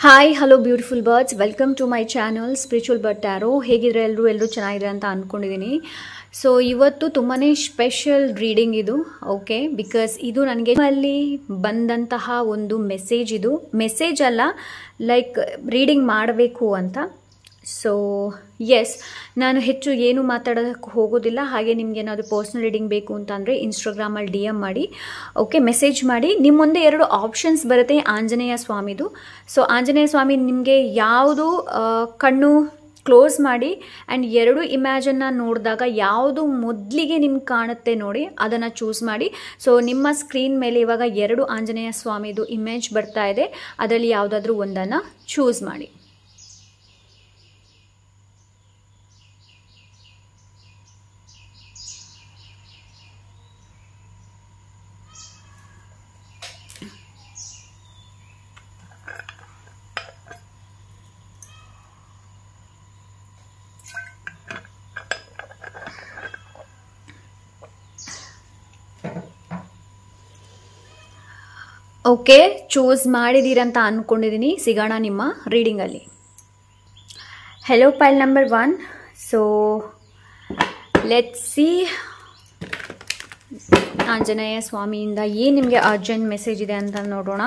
Hi hello beautiful birds, welcome to my channel spiritual bird tarot. ಹೇಗಿದ್ರೆ ಎಲ್ಲರೂ ಚೆನ್ನಾಗಿದೆ ಅಂತ ಅಂದ್ಕೊಂಡಿದ್ದೀನಿ. ಸೊ ಇವತ್ತು ತುಂಬಾ ಸ್ಪೆಷಲ್ ರೀಡಿಂಗ್ ಇದು. ಓಕೆ, ಬಿಕಾಸ್ ಇದು ನನಗೆ ಅಲ್ಲಿ ಬಂದಂತಹ ಒಂದು ಮೆಸೇಜ್. ಇದು ಮೆಸೇಜ್ ಅಲ್ಲ, ಲೈಕ್ ರೀಡಿಂಗ್ ಮಾಡಬೇಕು ಅಂತ. ಸೊ ಎಸ್, ನಾನು ಹೆಚ್ಚು ಏನು ಮಾತಾಡೋದಕ್ಕೆ ಹೋಗೋದಿಲ್ಲ. ಹಾಗೆ ನಿಮ್ಗೆ ಏನಾದರೂ ಪರ್ಸ್ನಲ್ ರೀಡಿಂಗ್ ಬೇಕು ಅಂತಂದರೆ ಇನ್ಸ್ಟಾಗ್ರಾಮಲ್ಲಿ DM ಮಾಡಿ, ಓಕೆ, ಮೆಸೇಜ್ ಮಾಡಿ. ನಿಮ್ಮ ಮುಂದೆ 2 ಆಪ್ಷನ್ಸ್ ಬರುತ್ತೆ ಆಂಜನೇಯ ಸ್ವಾಮಿದು. ಸೊ ಆಂಜನೇಯ ಸ್ವಾಮಿ ನಿಮಗೆ ಯಾವುದು ಕಣ್ಣು ಕ್ಲೋಸ್ ಮಾಡಿ ಆ್ಯಂಡ್ 2 ಇಮ್ಯಾಜನ್ನ ನೋಡಿದಾಗ ಯಾವುದು ಮೊದಲಿಗೆ ನಿಮ್ಗೆ ಕಾಣುತ್ತೆ ನೋಡಿ, ಅದನ್ನು ಚೂಸ್ ಮಾಡಿ. ಸೊ ನಿಮ್ಮ ಸ್ಕ್ರೀನ್ ಮೇಲೆ ಇವಾಗ 2 ಆಂಜನೇಯ ಸ್ವಾಮಿದು ಇಮೇಜ್ ಬರ್ತಾ ಇದೆ. ಅದರಲ್ಲಿ ಯಾವುದಾದ್ರೂ ಒಂದನ್ನು ಚೂಸ್ ಮಾಡಿ. ಓಕೆ, ಚೂಸ್ ಮಾಡಿದ್ದೀರಂತ ಅಂದ್ಕೊಂಡಿದ್ದೀನಿ. ಸಿಗೋಣ ನಿಮ್ಮ ರೀಡಿಂಗಲ್ಲಿ. Hello file number 1. So let's see Anjaneya ಸ್ವಾಮಿಯಿಂದ ಏನು ನಿಮಗೆ ಅರ್ಜೆಂಟ್ ಮೆಸೇಜ್ ಇದೆ ಅಂತ ನೋಡೋಣ.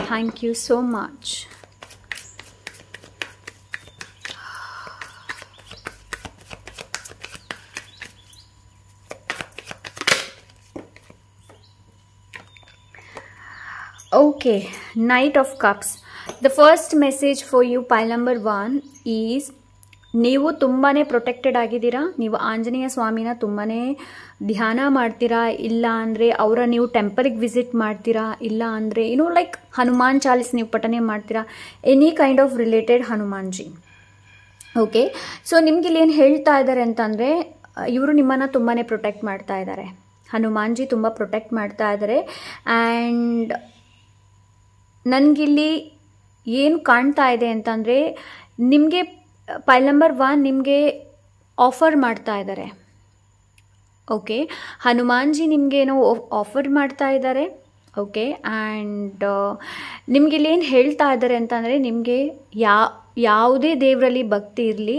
Thank you so much. Okay, Knight of Cups. The first message for you, pile number 1, is ನೀವು ತುಂಬಾ ಪ್ರೊಟೆಕ್ಟೆಡ್ ಆಗಿದ್ದೀರಾ. ನೀವು ಆಂಜನೇಯ ಸ್ವಾಮಿನ ತುಂಬಾ ಧ್ಯಾನ ಮಾಡ್ತೀರಾ, ಇಲ್ಲ ಅಂದರೆ ಅವರ ನೀವು ಟೆಂಪಲಿಗೆ ವಿಸಿಟ್ ಮಾಡ್ತೀರಾ, ಇಲ್ಲ ಅಂದರೆ ಲೈಕ್ ಹನುಮಾನ್ ಚಾಲಿಸ್ ನೀವು ಪಠನೆ ಮಾಡ್ತೀರಾ, any kind of related Hanumanji. Okay, so ನಿಮ್ಗೆ ಇಲ್ಲಿ ಏನು ಹೇಳ್ತಾ ಇದ್ದಾರೆ ಅಂತಂದರೆ, ಇವರು ನಿಮ್ಮನ್ನು ತುಂಬಾ ಪ್ರೊಟೆಕ್ಟ್ ಮಾಡ್ತಾ ಇದ್ದಾರೆ. ಹನುಮಾನ್ಜಿ ತುಂಬ ಪ್ರೊಟೆಕ್ಟ್ ಮಾಡ್ತಾ ಇದ್ದಾರೆ. ಆ್ಯಂಡ್ ನನಗಿಲ್ಲಿ ಏನು ಕಾಣ್ತಾ ಇದೆ ಅಂತಂದರೆ, ನಿಮಗೆ ಪೈಲ್ ನಂಬರ್ 1 ನಿಮಗೆ ಆಫರ್ ಮಾಡ್ತಾ ಇದ್ದಾರೆ. ಓಕೆ, ಹನುಮಾನ್ಜಿ ನಿಮಗೇನೋ ಆಫರ್ ಮಾಡ್ತಾ ಇದ್ದಾರೆ. ಓಕೆ, ಆ್ಯಂಡ್ ನಿಮಗಿಲ್ಲಿ ಏನು ಹೇಳ್ತಾ ಇದ್ದಾರೆ ಅಂತಂದರೆ, ನಿಮಗೆ ಯಾವುದೇ ದೇವರಲ್ಲಿ ಭಕ್ತಿ ಇರಲಿ,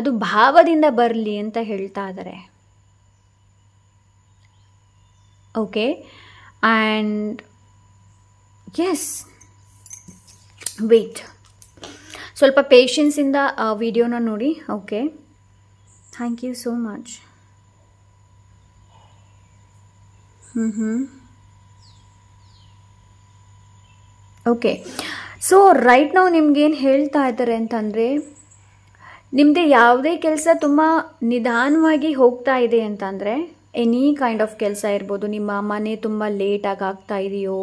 ಅದು ಭಾವದಿಂದ ಬರಲಿ ಅಂತ ಹೇಳ್ತಾ ಇದ್ದಾರೆ. ಓಕೆ, ಆ್ಯಂಡ್ ಎಸ್, ವೇಟ್, ಸ್ವಲ್ಪ ಪೇಷನ್ಸಿಂದ ವಿಡಿಯೋನ ನೋಡಿ. Okay, thank you so much. Okay, so right ನಾವು ನಿಮ್ಗೇನು ಹೇಳ್ತಾ ಇದ್ದಾರೆ ಅಂತಂದರೆ, ನಿಮ್ಮದೇ ಯಾವುದೇ ಕೆಲಸ ತುಂಬ ನಿಧಾನವಾಗಿ ಹೋಗ್ತಾ ಇದೆ ಅಂತಂದರೆ, ಎನಿ ಕೈಂಡ್ ಆಫ್ ಕೆಲಸ ಇರ್ಬೋದು, ನಿಮ್ಮ ಮನೆ ತುಂಬ ಲೇಟಾಗಿ ಆಗ್ತಾ ಇದೆಯೋ,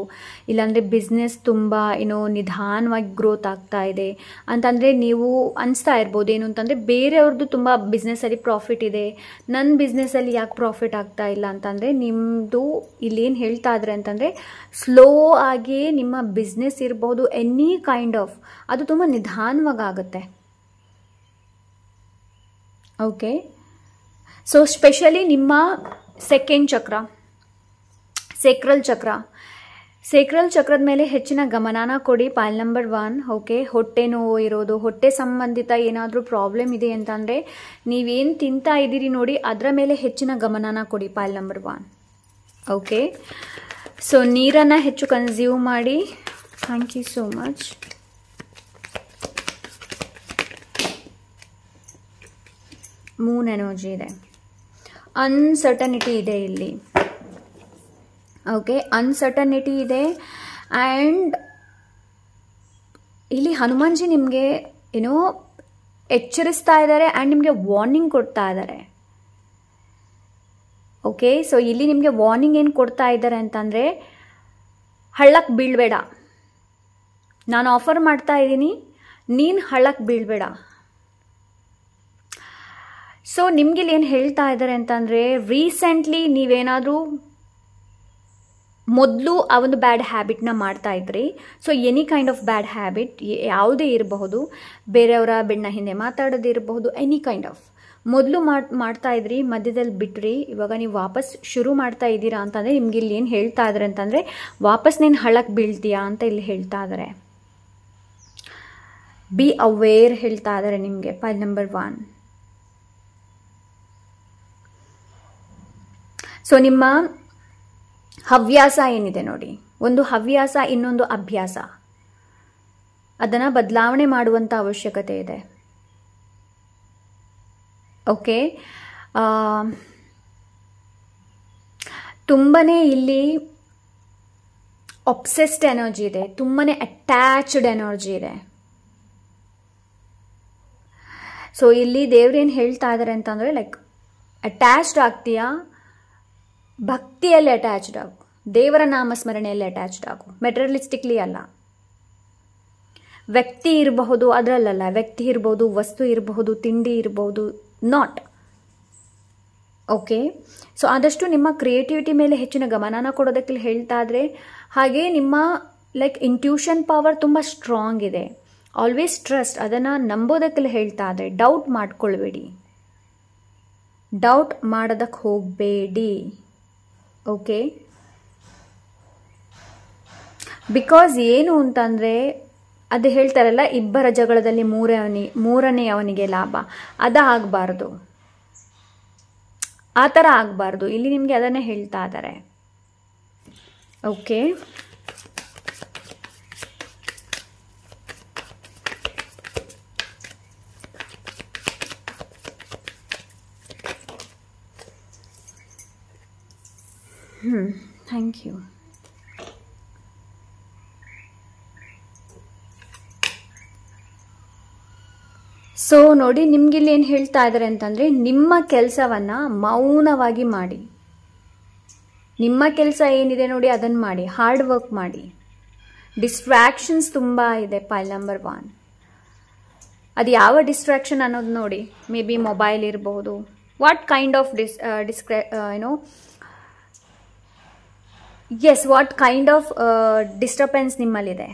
ಇಲ್ಲಾಂದರೆ ಬಿಸ್ನೆಸ್ ತುಂಬ ನಿಧಾನವಾಗಿ ಗ್ರೋತ್ ಆಗ್ತಾ ಇದೆ ಅಂತಂದರೆ ನೀವು ಅನಿಸ್ತಾ ಇರ್ಬೋದು. ಏನು ಅಂತಂದರೆ, ಬೇರೆಯವ್ರದ್ದು ತುಂಬ ಬಿಸ್ನೆಸ್ಸಲ್ಲಿ ಪ್ರಾಫಿಟ್ ಇದೆ, ನನ್ನ ಬಿಸ್ನೆಸ್ಸಲ್ಲಿ ಯಾಕೆ ಪ್ರಾಫಿಟ್ ಆಗ್ತಾ ಇಲ್ಲ ಅಂತಂದರೆ, ನಿಮ್ಮದು ಇಲ್ಲೇನು ಹೇಳ್ತಾ ಇದ್ದಾರೆ ಅಂತಂದರೆ, ಸ್ಲೋ ಆಗಿ ನಿಮ್ಮ ಬಿಸ್ನೆಸ್ ಇರ್ಬೋದು, ಎನಿ ಕೈಂಡ್ ಆಫ್ ಅದು ತುಂಬ ನಿಧಾನವಾಗಿ ಆಗುತ್ತೆ. ಓಕೆ, ಸೊ ಸ್ಪೆಷಲಿ ನಿಮ್ಮ ಸೆಕೆಂಡ್ ಚಕ್ರ, ಸೇಕ್ರಲ್ ಚಕ್ರದ ಮೇಲೆ ಹೆಚ್ಚಿನ ಗಮನನ ಕೊಡಿ. ಪೈಲ್ ನಂಬರ್ 1. ಓಕೆ, ಹೊಟ್ಟೆ ನೋವು ಇರೋದು, ಹೊಟ್ಟೆ ಸಂಬಂಧಿತ ಏನಾದರೂ ಪ್ರಾಬ್ಲಮ್ ಇದೆ ಅಂತಂದರೆ, ನೀವೇನು ತಿಂತಾ ಇದ್ದೀರಿ ನೋಡಿ, ಅದರ ಮೇಲೆ ಹೆಚ್ಚಿನ ಗಮನನ ಕೊಡಿ. ಪೈಲ್ ನಂಬರ್ 1. ಓಕೆ, ಸೊ ನೀರನ್ನು ಹೆಚ್ಚು ಕನ್ಸ್ಯೂಮ್ ಮಾಡಿ. Thank you so much. Moon energy ಇದೆ, ಅನ್ಸರ್ಟನಿಟಿ ಇದೆ ಇಲ್ಲಿ. ಓಕೆ, ಅನ್ಸರ್ಟನಿಟಿ ಇದೆ. ಆ್ಯಂಡ್ ಇಲ್ಲಿ ಹನುಮಾನ್ಜಿ ನಿಮಗೆ ಎಚ್ಚರಿಸ್ತಾ ಇದ್ದಾರೆ ಆ್ಯಂಡ್ ನಿಮಗೆ ವಾರ್ನಿಂಗ್ ಕೊಡ್ತಾ ಇದ್ದಾರೆ. ಓಕೆ, ಸೊ ಇಲ್ಲಿ ನಿಮಗೆ ವಾರ್ನಿಂಗ್ ಏನು ಕೊಡ್ತಾ ಇದ್ದಾರೆ ಅಂತಂದರೆ, ಹಳ್ಳಕ್ಕೆ ಬೀಳಬೇಡ, ನಾನು ಆಫರ್ ಮಾಡ್ತಾ ಇದ್ದೀನಿ, ನೀನು ಹಳ್ಳಕ್ಕೆ ಬೀಳಬೇಡ. ಸೊ ನಿಮ್ಗಿಲ್ಲಿ ಏನು ಹೇಳ್ತಾ ಇದ್ದಾರೆ ಅಂತಂದರೆ, ರೀಸೆಂಟ್ಲಿ ನೀವೇನಾದರೂ ಮೊದಲು ಆ ಒಂದು ಬ್ಯಾಡ್ ಹ್ಯಾಬಿಟ್ನ ಮಾಡ್ತಾ ಇದ್ರಿ. So any kind of bad habit ಯಾವುದೇ ಇರಬಹುದು, ಬೇರೆಯವರ ಬೆನ್ನ ಹಿಂದೆ ಮಾತಾಡೋದಿರಬಹುದು, ಎನಿ ಕೈಂಡ್ ಆಫ್ ಮೊದಲು ಮಾಡ್ತಾ ಇದ್ರಿ, ಮಧ್ಯದಲ್ಲಿ ಬಿಟ್ರಿ, ಇವಾಗ ನೀವು ವಾಪಸ್ ಶುರು ಮಾಡ್ತಾ ಇದ್ದೀರಾ ಅಂತಂದರೆ, ನಿಮ್ಗೆ ಇಲ್ಲಿ ಏನು ಹೇಳ್ತಾ ಇದ್ದಾರೆ ಅಂತಂದರೆ, ವಾಪಸ್ ನೀನು ಹಳ್ಳಕ್ಕೆ ಬೀಳ್ತೀಯಾ ಅಂತ ಇಲ್ಲಿ ಹೇಳ್ತಾ ಇದ್ದಾರೆ. ಬಿ ಅವೇರ್ ಹೇಳ್ತಾ ಇದ್ದಾರೆ ನಿಮಗೆ. Point number 1. ಸೊ ನಿಮ್ಮ ಹವ್ಯಾಸ ಏನಿದೆ ನೋಡಿ, ಒಂದು ಹವ್ಯಾಸ ಇನ್ನೊಂದು ಅಭ್ಯಾಸ, ಅದನ್ನು ಬದಲಾವಣೆ ಮಾಡುವಂಥ ಅವಶ್ಯಕತೆ ಇದೆ. ಓಕೆ, ತುಂಬನೇ ಇಲ್ಲಿ ಒಬ್ಸೆಸ್ಡ್ ಎನರ್ಜಿ ಇದೆ, ತುಂಬನೇ ಅಟ್ಯಾಚ್ಡ್ ಎನರ್ಜಿ ಇದೆ. ಸೊ ಇಲ್ಲಿ ದೇವ್ರೇನು ಹೇಳ್ತಾ ಇದ್ದಾರೆ ಅಂತಂದರೆ, ಲೈಕ್ ಅಟ್ಯಾಚ್ಡ್ ಆಗ್ತೀಯಾ, ಭಕ್ತಿಯಲ್ಲಿ ಅಟ್ಯಾಚ್ಡ್ ಆಗು, ದೇವರ ನಾಮಸ್ಮರಣೆಯಲ್ಲಿ ಅಟ್ಯಾಚ್ಡ್ ಆಗು, ಮೆಟೀರಿಯಲಿಸ್ಟಿಕ್ಲಿ ಅಲ್ಲ. ವ್ಯಕ್ತಿ ಇರಬಹುದು, ಅದರಲ್ಲ, ವ್ಯಕ್ತಿ ಇರಬಹುದು, ವಸ್ತು ಇರಬಹುದು, ತಿಂಡಿ ಇರಬಹುದು, ನಾಟ್. ಓಕೆ, ಸೊ ಆದಷ್ಟು ನಿಮ್ಮ ಕ್ರಿಯೇಟಿವಿಟಿ ಮೇಲೆ ಹೆಚ್ಚಿನ ಗಮನನ ಕೊಡೋದಕ್ಕೆ ಹೇಳ್ತಾ ಇದ್ರೆ. ಹಾಗೆ ನಿಮ್ಮ ಲೈಕ್ ಇಂಟ್ಯೂಷನ್ ಪವರ್ ತುಂಬ ಸ್ಟ್ರಾಂಗ್ ಇದೆ. ಆಲ್ವೇಸ್ ಟ್ರಸ್ಟ್, ಅದನ್ನು ನಂಬೋದಕ್ಕೆ ಹೇಳ್ತಾ ಇದ್ರೆ. ಡೌಟ್ ಮಾಡ್ಕೊಳ್ಬೇಡಿ, ಡೌಟ್ ಮಾಡೋದಕ್ಕೆ ಹೋಗಬೇಡಿ. ಓಕೆ, ಬಿಕಾಸ್ ಏನು ಅಂತಂದರೆ, ಅದು ಹೇಳ್ತಾರಲ್ಲ, ಇಬ್ಬರ ಜಗಳದಲ್ಲಿ ಮೂರನೇ ಅವನಿಗೆ ಲಾಭ, ಅದಾಗಬಾರ್ದು, ಆ ಥರ ಆಗಬಾರ್ದು. ಇಲ್ಲಿ ನಿಮಗೆ ಅದನ್ನೇ ಹೇಳ್ತಾ ಇದ್ದಾರೆ. Okay, thank you. ಸೊ ನೋಡಿ, ನಿಮ್ಗಿಲ್ಲಿ ಏನು ಹೇಳ್ತಾ ಇದ್ದಾರೆ ಅಂತಂದರೆ, ನಿಮ್ಮ ಕೆಲಸವನ್ನು ಮೌನವಾಗಿ ಮಾಡಿ. ನಿಮ್ಮ ಕೆಲಸ ಏನಿದೆ ನೋಡಿ ಅದನ್ನು ಮಾಡಿ, ಹಾರ್ಡ್ ವರ್ಕ್ ಮಾಡಿ. ಡಿಸ್ಟ್ರಾಕ್ಷನ್ಸ್ ತುಂಬ ಇದೆ. ಪಾಯಿಂಟ್ ನಂಬರ್ 1, ಅದು ಯಾವ ಡಿಸ್ಟ್ರಾಕ್ಷನ್ ಅನ್ನೋದು ನೋಡಿ. ಮೇ ಬಿ ಮೊಬೈಲ್ ಇರಬಹುದು. What kind of what kind of disturbance ನಿಮ್ಮಲ್ಲಿದೆ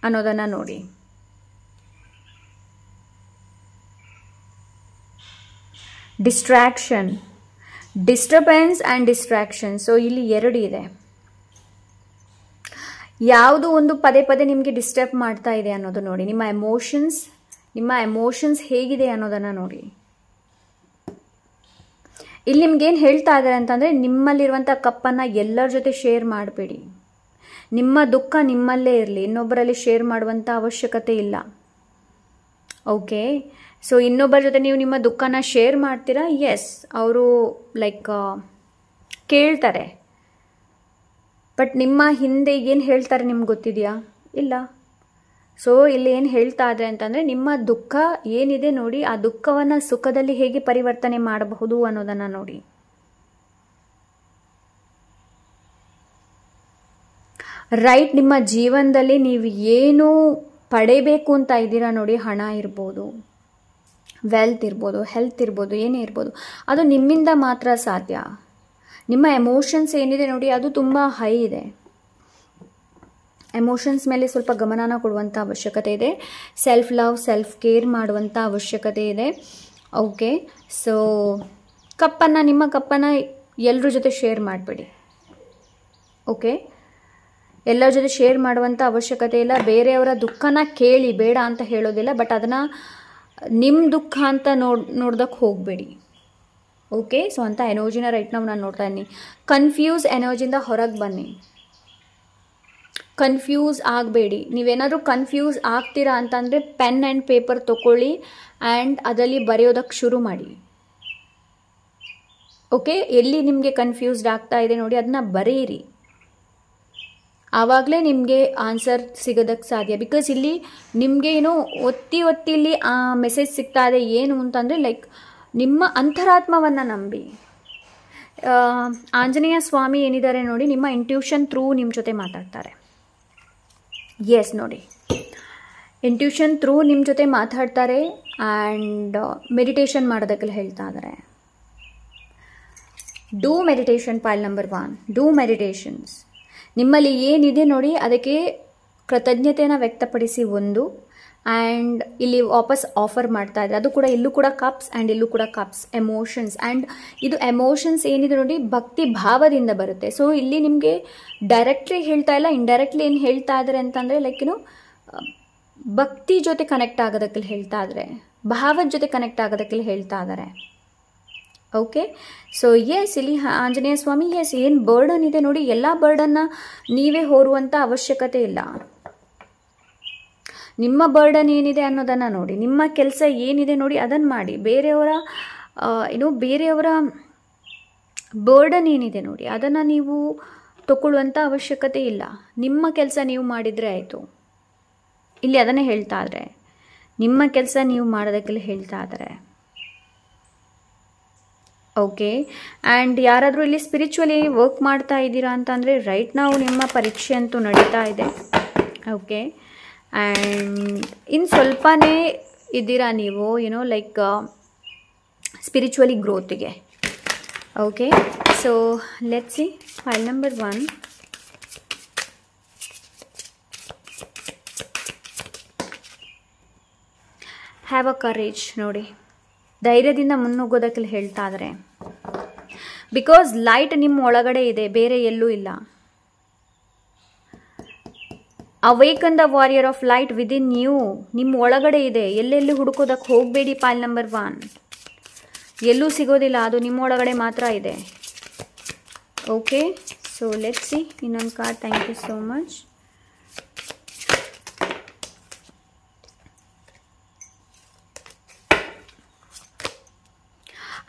ಅನ್ನೋದನ್ನು ನೋಡಿ. Distraction, disturbance and distraction. So ಇಲ್ಲಿ 2 ಇದೆ. ಯಾವುದು ಒಂದು ಪದೇ ಪದೇ ನಿಮಗೆ ಡಿಸ್ಟರ್ಬ್ ಮಾಡ್ತಾ ಇದೆ ಅನ್ನೋದು ನೋಡಿ. ನಿಮ್ಮ ಎಮೋಷನ್ಸ್ ಹೇಗಿದೆ ಅನ್ನೋದನ್ನು ನೋಡಿ. ಇಲ್ಲಿ ನಿಮ್ಗೇನು ಹೇಳ್ತಾ ಇದ್ದಾರೆ ಅಂತಂದರೆ, ನಿಮ್ಮಲ್ಲಿರುವಂಥ ಕಪ್ಪನ್ನು ಎಲ್ಲರ ಜೊತೆ ಶೇರ್ ಮಾಡಬೇಡಿ. ನಿಮ್ಮ ದುಃಖ ನಿಮ್ಮಲ್ಲೇ ಇರಲಿ, ಇನ್ನೊಬ್ಬರಲ್ಲಿ ಶೇರ್ ಮಾಡುವಂಥ ಅವಶ್ಯಕತೆ ಇಲ್ಲ. ಓಕೆ, ಸೊ ಇನ್ನೊಬ್ಬರ ಜೊತೆ ನೀವು ನಿಮ್ಮ ದುಃಖನ ಶೇರ್ ಮಾಡ್ತೀರಾ, ಎಸ್, ಅವರು ಲೈಕ್ ಕೇಳ್ತಾರೆ. ಬಟ್ ನಿಮ್ಮ ಹಿಂದೆ ಏನು ಹೇಳ್ತಾರೆ ನಿಮ್ಗೆ ಗೊತ್ತಿದೆಯಾ? ಇಲ್ಲ. ಸೊ ಇಲ್ಲಿ ಏನು ಹೇಳ್ತಾ ಇದ್ದಾರೆ ಅಂತಂದರೆ, ನಿಮ್ಮ ದುಃಖ ಏನಿದೆ ನೋಡಿ, ಆ ದುಃಖವನ್ನು ಸುಖದಲ್ಲಿ ಹೇಗೆ ಪರಿವರ್ತನೆ ಮಾಡಬಹುದು ಅನ್ನೋದನ್ನು ನೋಡಿ. ರೈಟ್, ನಿಮ್ಮ ಜೀವನದಲ್ಲಿ ನೀವು ಏನು ಪಡೆಯಬೇಕು ಅಂತ ಇದ್ದೀರಾ ನೋಡಿ, ಹಣ ಇರ್ಬೋದು, ವೆಲ್ತ್ ಇರ್ಬೋದು, ಹೆಲ್ತ್ ಇರ್ಬೋದು, ಏನೇ ಇರ್ಬೋದು, ಅದು ನಿಮ್ಮಿಂದ ಮಾತ್ರ ಸಾಧ್ಯ. ನಿಮ್ಮ ಎಮೋಷನ್ಸ್ ಏನಿದೆ ನೋಡಿ, ಅದು ತುಂಬ ಹೈ ಇದೆ. ಎಮೋಷನ್ಸ್ ಮೇಲೆ ಸ್ವಲ್ಪ ಗಮನನ ಕೊಡುವಂಥ ಅವಶ್ಯಕತೆ ಇದೆ. ಸೆಲ್ಫ್ ಲವ್, ಸೆಲ್ಫ್ ಕೇರ್ ಮಾಡುವಂಥ ಅವಶ್ಯಕತೆ ಇದೆ. ಓಕೆ, ಸೊ ನಿಮ್ಮ ಕಪ್ಪನ್ನು ಎಲ್ಲರ ಜೊತೆ ಶೇರ್ ಮಾಡಬೇಡಿ. ಓಕೆ, ಎಲ್ಲರ ಜೊತೆ ಶೇರ್ ಮಾಡುವಂಥ ಅವಶ್ಯಕತೆ ಇಲ್ಲ. ಬೇರೆಯವರ ದುಃಖನ ಕೇಳಿ, ಬೇಡ ಅಂತ ಹೇಳೋದಿಲ್ಲ, ಬಟ್ ಅದನ್ನು ನಿಮ್ಮ ದುಃಖ ಅಂತ ನೋಡೋದಕ್ಕೆ ಹೋಗಬೇಡಿ. ಓಕೆ, ಸೊ ಅಂತ ಎನರ್ಜಿನ ರೈಟ್ ನಾವು ನಾನು ನೋಡ್ತಾ ಇದ್ದೀನಿ. ಕನ್ಫ್ಯೂಸ್ ಎನರ್ಜಿಯಿಂದ ಹೊರಗೆ ಬನ್ನಿ. ಕನ್ಫ್ಯೂಸ್ ಆಗಬೇಡಿ. ನೀವೇನಾದರೂ ಕನ್ಫ್ಯೂಸ್ ಆಗ್ತೀರಾ ಅಂತಂದರೆ ಪೆನ್ ಆ್ಯಂಡ್ ಪೇಪರ್ ತೊಗೊಳ್ಳಿ ಆ್ಯಂಡ್ ಅದರಲ್ಲಿ ಬರೆಯೋದಕ್ಕೆ ಶುರು ಮಾಡಿ. ಓಕೆ, ಎಲ್ಲಿ ನಿಮಗೆ ಕನ್ಫ್ಯೂಸ್ಡ್ ಆಗ್ತಾ ಇದೆ ನೋಡಿ, ಅದನ್ನ ಬರೆಯಿರಿ. ಆವಾಗಲೇ ನಿಮಗೆ ಆನ್ಸರ್ ಸಿಗೋದಕ್ಕೆ ಸಾಧ್ಯ. ಬಿಕಾಸ್ ಇಲ್ಲಿ ನಿಮಗೆ ಏನೋ ಒತ್ತಿ ಇಲ್ಲಿ ಆ ಮೆಸೇಜ್ ಸಿಗ್ತಾ ಇದೆ. ಏನು ಅಂತಂದರೆ, ಲೈಕ್ ನಿಮ್ಮ ಅಂತರಾತ್ಮವನ್ನು ನಂಬಿ. ಆಂಜನೇಯ ಸ್ವಾಮಿ ಏನಿದ್ದಾರೆ ನೋಡಿ, ನಿಮ್ಮ ಇಂಟ್ಯೂಷನ್ ಥ್ರೂ ನಿಮ್ಮ ಜೊತೆ ಮಾತಾಡ್ತಾರೆ. ಎಸ್ ನೋಡಿ, ಇಂಟ್ಯೂಷನ್ ಥ್ರೂ ನಿಮ್ಮ ಜೊತೆ ಮಾತಾಡ್ತಾರೆ ಆ್ಯಂಡ್ ಮೆಡಿಟೇಷನ್ ಮಾಡೋದಕ್ಕೆಲ್ಲ ಹೇಳ್ತಾ ಇದ್ದಾರೆ. Do meditation. Point number 1, do meditations. ನಿಮ್ಮಲ್ಲಿ ಏನಿದೆ ನೋಡಿ ಅದಕ್ಕೆ ಕೃತಜ್ಞತೆಯನ್ನು ವ್ಯಕ್ತಪಡಿಸಿ. ಒಂದು ಆ್ಯಂಡ್ ಇಲ್ಲಿ ವಾಪಸ್ ಆಫರ್ ಮಾಡ್ತಾ ಇದ್ದಾರೆ. ಅದು ಕೂಡ ಇಲ್ಲೂ ಕೂಡ ಕಪ್ಸ್ ಆ್ಯಂಡ್ ಇಲ್ಲೂ ಕೂಡ ಕಪ್ಸ್. ಎಮೋಷನ್ಸ್ ಆ್ಯಂಡ್ ಇದು ಎಮೋಷನ್ಸ್ ಏನಿದೆ ನೋಡಿ, ಭಕ್ತಿ ಭಾವದಿಂದ ಬರುತ್ತೆ. ಸೊ ಇಲ್ಲಿ ನಿಮಗೆ ಡೈರೆಕ್ಟ್ಲಿ ಹೇಳ್ತಾ ಇಲ್ಲ, ಇಂಡೈರೆಕ್ಟ್ಲಿ ಏನು ಹೇಳ್ತಾ ಇದ್ದಾರೆ ಅಂತಂದರೆ, ಲೈಕ್ ಭಕ್ತಿ ಜೊತೆ ಕನೆಕ್ಟ್ ಆಗೋದಕ್ಕೆ ಹೇಳ್ತಾ ಇದ್ದಾರೆ, ಭಾವದ ಜೊತೆ ಕನೆಕ್ಟ್ ಆಗೋದಕ್ಕೆ ಹೇಳ್ತಾ ಇದ್ದಾರೆ. ಓಕೆ, ಸೊ ಎಸ್ ಇಲ್ಲಿ ಆಂಜನೇಯ ಸ್ವಾಮಿ ಎಸ್ ಏನು ಬರ್ಡನ್ ಇದೆ ನೋಡಿ, ಎಲ್ಲ ಬರ್ಡನ್ನ ನೀವೇ ಹೊರುವಂಥ ಅವಶ್ಯಕತೆ ಇಲ್ಲ. ನಿಮ್ಮ ಬರ್ಡನ್ ಏನಿದೆ ಅನ್ನೋದನ್ನು ನೋಡಿ, ನಿಮ್ಮ ಕೆಲಸ ಏನಿದೆ ನೋಡಿ ಅದನ್ನು ಮಾಡಿ. ಬೇರೆಯವರ ಬೇರೆಯವರ ಬರ್ಡನ್ ಏನಿದೆ ನೋಡಿ ಅದನ್ನು ನೀವು ತಗೊಳ್ಳುವಂಥ ಅವಶ್ಯಕತೆ ಇಲ್ಲ. ನಿಮ್ಮ ಕೆಲಸ ನೀವು ಮಾಡಿದರೆ ಆಯಿತು. ಇಲ್ಲಿ ಅದನ್ನೇ ಹೇಳ್ತಾ ಇದ್ದಾರೆ, ನಿಮ್ಮ ಕೆಲಸ ನೀವು ಮಾಡೋದಕ್ಕೆಲ್ಲ ಹೇಳ್ತಾ ಇದ್ದಾರೆ. ಓಕೆ, ಆ್ಯಂಡ್ ಯಾರಾದರೂ ಇಲ್ಲಿ ಸ್ಪಿರಿಚುವಲಿ ವರ್ಕ್ ಮಾಡ್ತಾ ಇದ್ದೀರಾ ಅಂತಂದರೆ ರೈಟ್ ನಾವು ನಿಮ್ಮ ಪರೀಕ್ಷೆ ಅಂತೂ ನಡೀತಾ ಇದೆ. ಓಕೆ, ಆ್ಯಂಡ್ ಇನ್ನು ಸ್ವಲ್ಪನೇ ಇದ್ದೀರಾ ನೀವು ಲೈಕ್ ಸ್ಪಿರಿಚುವಲಿ ಗ್ರೋತಿಗೆ. Okay, so let's see file number 1. Have a courage ನೋಡಿ, ಧೈರ್ಯದಿಂದ ಮುನ್ನುಗ್ಗೋದಕ್ಕೆ ಹೇಳ್ತಾ ಇದ್ದಾರೆ. ಬಿಕಾಸ್ ಲೈಟ್ ನಿಮ್ಮ ಒಳಗಡೆ ಇದೆ, ಬೇರೆ ಎಲ್ಲೂ ಇಲ್ಲ. Awaken the warrior of light within you, ನಿಮ್ಮ ಒಳಗಡೆ ಇದೆ. ಎಲ್ಲೆಲ್ಲಿ ಹುಡುಕೋದಕ್ಕೆ ಹೋಗಬೇಡಿ. ಫೈಲ್ ನಂಬರ್ 1 ಎಲ್ಲೂ ಸಿಗೋದಿಲ್ಲ, ಅದು ನಿಮ್ಮ ಒಳಗಡೆ ಮಾತ್ರ ಇದೆ. ಓಕೆ, ಸೊ ಲೆಟ್ಸ್ ಸಿ ಇನ್ನೊಂದು card. Thank you so much.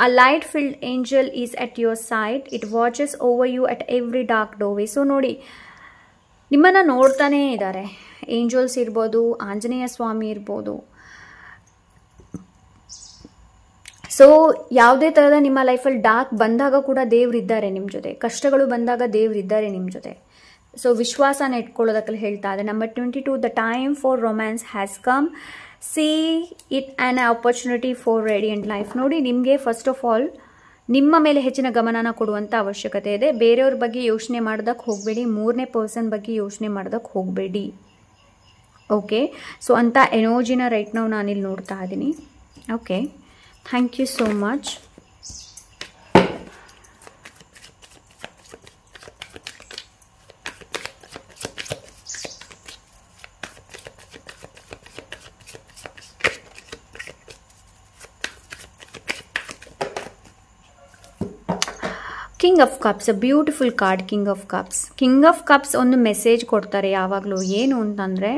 A light-filled angel is at your side. It watches over you at every dark doorway. So ನೋಡಿ, ನಿಮ್ಮನ್ನು ನೋಡ್ತಾನೇ ಇದ್ದಾರೆ. ಏಂಜಲ್ಸ್ ಇರ್ಬೋದು, ಆಂಜನೇಯ ಸ್ವಾಮಿ ಇರ್ಬೋದು. ಸೊ ಯಾವುದೇ ಥರದ ನಿಮ್ಮ ಲೈಫಲ್ಲಿ ಡಾರ್ಕ್ ಬಂದಾಗ ಕೂಡ ದೇವರಿದ್ದಾರೆ ನಿಮ್ಮ ಜೊತೆ, ಕಷ್ಟಗಳು ಬಂದಾಗ ದೇವರಿದ್ದಾರೆ ನಿಮ್ಮ ಜೊತೆ. ಸೊ ವಿಶ್ವಾಸನ ಇಟ್ಕೊಳ್ಳೋದಕ್ಕೆ ಹೇಳ್ತಾ ಇದೆ. Number 22, the time for romance has come. See it an opportunity for radiant life. ನೋಡಿ, ನಿಮಗೆ ಫಸ್ಟ್ ಆಫ್ ಆಲ್ ನಿಮ್ಮ ಮೇಲೆ ಹೆಚ್ಚಿನ ಗಮನನ ಕೊಡುವಂಥ ಅವಶ್ಯಕತೆ ಇದೆ. ಬೇರೆಯವ್ರ ಬಗ್ಗೆ ಯೋಚನೆ ಮಾಡೋದಕ್ಕೆ ಹೋಗಬೇಡಿ, ಮೂರನೇ ಪರ್ಸನ್ ಬಗ್ಗೆ ಯೋಚನೆ ಮಾಡೋದಕ್ಕೆ ಹೋಗಬೇಡಿ. ಓಕೆ, ಸೊ ಅಂಥ ಎನರ್ಜಿನ ರೈಟ್ ನಾವು ನಾನಿಲ್ಲಿ ನೋಡ್ತಾ ಇದ್ದೀನಿ. Okay, thank you so much. King of cups, a beautiful card. King of cups. King of cups ಒಂದು ಮೆಸೇಜ್ ಕೊಡ್ತಾರೆ ಯಾವಾಗಲೂ. ಏನು ಅಂತಂದರೆ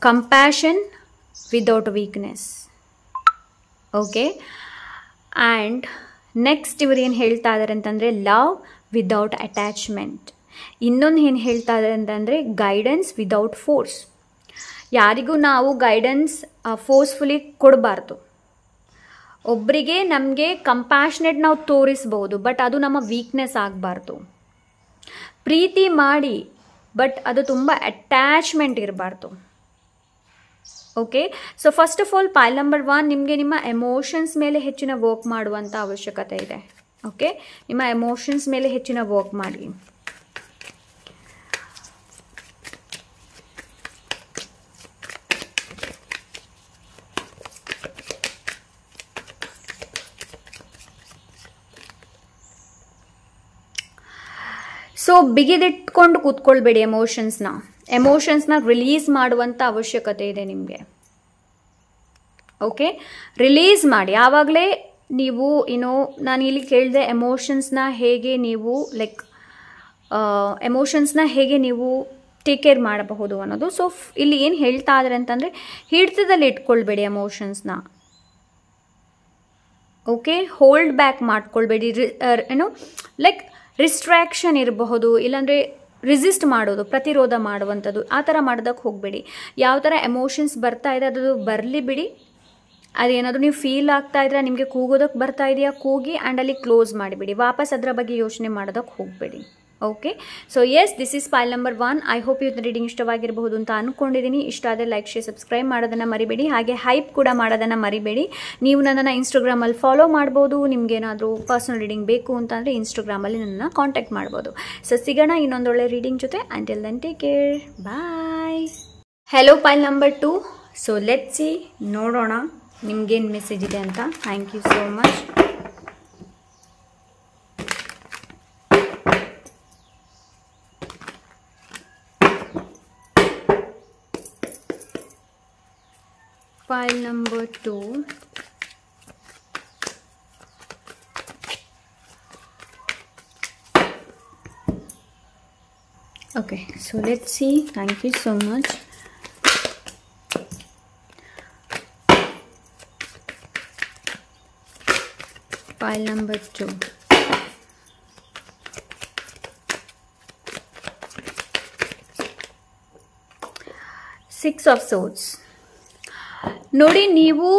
compassion without weakness. Okay, and next ಇವರು ಏನು ಹೇಳ್ತಾ ಇದ್ದಾರೆ ಅಂತಂದರೆ ಲವ್ ವಿದೌಟ್ ಅಟ್ಯಾಚ್ಮೆಂಟ್. ಇನ್ನೊಂದು ಏನು ಹೇಳ್ತಾ ಇದ್ದಾರೆ ಅಂತಂದರೆ ಗೈಡೆನ್ಸ್ ವಿದೌಟ್ ಫೋರ್ಸ್. ಯಾರಿಗೂ ನಾವು ಗೈಡೆನ್ಸ್ ಫೋರ್ಸ್ಫುಲಿ ಕೊಡಬಾರ್ದು. ಒಬ್ಬರಿಗೆ ನಮಗೆ ಕಂಪ್ಯಾಷನೇಟ್ ನಾವು ತೋರಿಸ್ಬೋದು, ಬಟ್ ಅದು ನಮ್ಮ ವೀಕ್ನೆಸ್ ಆಗಬಾರ್ದು. ಪ್ರೀತಿ ಮಾಡಿ, ಬಟ್ ಅದು ತುಂಬ ಅಟ್ಯಾಚ್ಮೆಂಟ್ ಇರಬಾರ್ದು. Okay, so first of all file number 1 ನಿಮಗೆ ನಿಮ್ಮ ಎಮೋಷನ್ಸ್ ಮೇಲೆ ಹೆಚ್ಚಿನ ವರ್ಕ್ ಮಾಡುವಂಥ ಅವಶ್ಯಕತೆ ಇದೆ. ಓಕೆ, ನಿಮ್ಮ ಎಮೋಷನ್ಸ್ ಮೇಲೆ ಹೆಚ್ಚಿನ ವರ್ಕ್ ಮಾಡಿ. ಸೊ ಬಿಗಿದಿಟ್ಕೊಂಡು ಕೂತ್ಕೊಳ್ಬೇಡಿ. ಎಮೋಷನ್ಸ್ನ ರಿಲೀಸ್ ಮಾಡುವಂಥ ಅವಶ್ಯಕತೆ ಇದೆ ನಿಮಗೆ. ಓಕೆ, ರಿಲೀಸ್ ಮಾಡಿ. ಆವಾಗಲೇ ನೀವು ನಾನು ಇಲ್ಲಿ ಕೇಳಿದೆ ಎಮೋಷನ್ಸ್ನ ಹೇಗೆ ನೀವು ಹೇಗೆ ನೀವು ಟೇಕ್ ಕೇರ್ ಮಾಡಬಹುದು ಅನ್ನೋದು. ಸೊ ಇಲ್ಲಿ ಏನು ಹೇಳ್ತಾ ಇದ್ದಾರೆ ಅಂತಂದರೆ ಹಿಡಿತದಲ್ಲಿ ಇಟ್ಕೊಳ್ಬೇಡಿ ಎಮೋಷನ್ಸ್ನ. ಓಕೆ, ಹೋಲ್ಡ್ ಬ್ಯಾಕ್ ಮಾಡ್ಕೊಳ್ಬೇಡಿ. ಲೈಕ್ ರಿಸ್ಟ್ರಾಕ್ಷನ್ ಇರಬಹುದು, ಇಲ್ಲಾಂದರೆ ರೆಸಿಸ್ಟ್ ಮಾಡೋದು, ಪ್ರತಿರೋಧ ಮಾಡುವಂಥದ್ದು, ಆ ಥರ ಮಾಡೋದಕ್ಕೆ ಹೋಗಬೇಡಿ. ಯಾವ ಥರ ಎಮೋಷನ್ಸ್ ಬರ್ತಾ ಇದೆ ಅದು ಬರಲಿ ಬಿಡಿ. ಅದೇನಾದರೂ ನೀವು ಫೀಲ್ ಆಗ್ತಾ ಇದ್ರೆ, ನಿಮಗೆ ಕೂಗೋದಕ್ಕೆ ಬರ್ತಾ ಇದೆಯಾ ಕೂಗಿ, ಆ್ಯಂಡ್ ಅಲ್ಲಿ ಕ್ಲೋಸ್ ಮಾಡಿಬಿಡಿ. ವಾಪಸ್ ಅದರ ಬಗ್ಗೆ ಯೋಚನೆ ಮಾಡೋದಕ್ಕೆ ಹೋಗಬೇಡಿ. Okay, so yes, this is pile number 1. I hope ಇವತ್ತು ರೀಡಿಂಗ್ ಇಷ್ಟವಾಗಿರಬಹುದು ಅಂತ ಅಂದ್ಕೊಂಡಿದ್ದೀನಿ. ಇಷ್ಟ ಆದರೆ ಲೈಕ್, ಶೇರ್, ಸಬ್ಸ್ಕ್ರೈಬ್ ಮಾಡೋದನ್ನು ಮರಿಬೇಡಿ. ಹಾಗೆ ಹೈಪ್ ಕೂಡ ಮಾಡೋದನ್ನು ಮರಿಬೇಡಿ. ನೀವು ನನ್ನನ್ನು ಇನ್ಸ್ಟಾಗ್ರಾಮಲ್ಲಿ ಫಾಲೋ ಮಾಡ್ಬೋದು. ನಿಮಗೇನಾದರೂ ಪರ್ಸನಲ್ ರೀಡಿಂಗ್ ಬೇಕು ಅಂತಂದರೆ ಇನ್ಸ್ಟಾಗ್ರಾಮಲ್ಲಿ ನನ್ನನ್ನು ಕಾಂಟ್ಯಾಕ್ಟ್ ಮಾಡ್ಬೋದು. ಸೊ ಸಿಗೋಣ ಇನ್ನೊಂದೊಳ್ಳೆ ರೀಡಿಂಗ್ ಜೊತೆ. Until then take care, bye. Hello pile number 2. So let's see, ನೋಡೋಣ ನಿಮ್ಗೇನು ಮೆಸೇಜ್ ಇದೆ ಅಂತ. Thank you so much. Pile number 2. Okay, so let's see. Thank you so much. Pile number 2. Six of Swords. ನೋಡಿ, ನೀವು